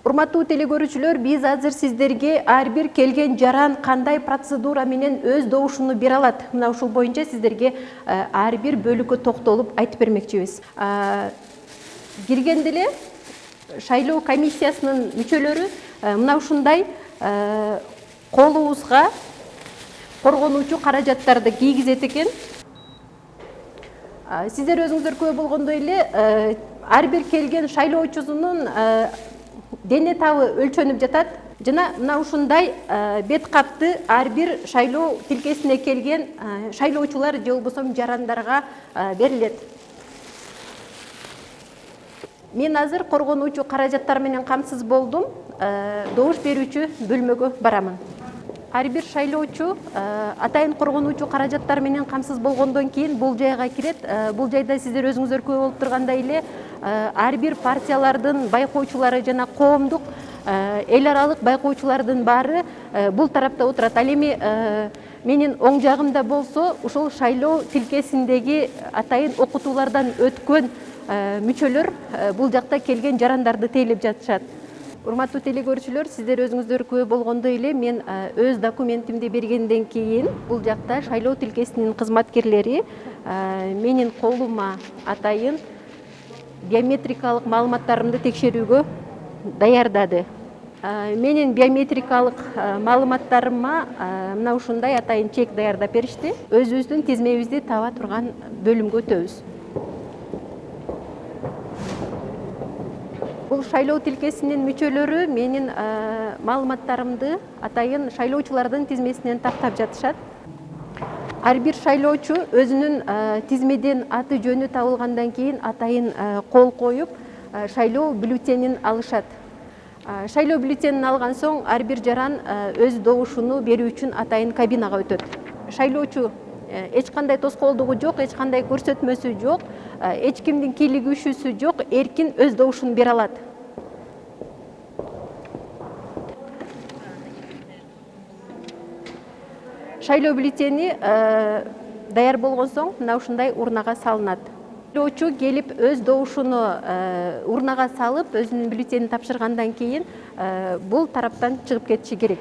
Урматтуу телекөрүүчүлөр, биз азыр сиздерге ар бир келген жаран кандай процедура менен өз добушуну бере алат. Мына ушул боюнча сиздерге ар бир бөлүккө токтолуп айтып бермекчибиз. Киргенде эле шайлоо комиссиясынын мүчөлөрү мына ушундай колубузга коргонуучу каражаттарды кийгизет экен. Сиздер өзүңүздөр күбө болгондой эле ар бир келген шайлоочусунун дене табы өлчөнүп жатат жана мына ушундай бет капты ар бир шайлоо тилкесине келген шайлоочулар же болбосо жарандарга берилет. Мен азыр коргонуучу каражаттар менен камсыз болдум. Добуш берүүчү бөлмөгө барамын. Ар бир шайлоочу атайын коргонуучу каражаттар менен камсыз болгондон кийин бул жайга кирет. Бул жайда сиздер өзүңүздөр күбө болуп тургандай эле ар бир партиялардын байкоочулары жана коомдук эл аралык байкоочулардын баары бул тарапта отурат. Ал эми менин оң жагымда болсо ушул шайлоо тилкесиндеги атайын окутуулардан өткөн мүчөлөр бул жакта келген жарандарды тейлеп жатышат. Урматтуу телекөрүүчүлөр, сиздер өзүңүздөр күбө болгондой эле мен өз документимди бергенден кийин бул жакта шайлоо тилкесинин кызматкерлери менин колума атайын биометрикалык маалыматтарымды текшерүүгө даярдады. Менин биометрикалык маалыматтарыма мына ушундай атайын чек даярдап беришти. Өзүбүздүн тизмебизди таба турган бөлүмгө өтөбүз. Бул шайлоо тилкесинин мүчөлөрү менин маалыматтарымды атайын шайлоочулардын тизмесинен таптап жатышат. Ар бир шайлоочу өзүнүн тизмеден аты жөнү табылгандан кийин атайын кол коюп шайлоо бюллетенин алышат. Шайлоо бюллетенин алган соң ар бир жаран өз добушуну берүү үчүн атайын кабинага өтөт. Шайлоочу эч кандай тоскоолдугу жок, эч кандай көрсөтмөсү жок, эч кимдин кийлигишүүсү жок, эркин өз добушун бере алат. Шайлоо бюллетени даяр болгон соң мына ушундай урнага салынат. Шайлоочу келип өз добушуну урнага салып, өзүнүн бюллетенин тапшыргандан кийин бул тараптан чыгып кетиши керек.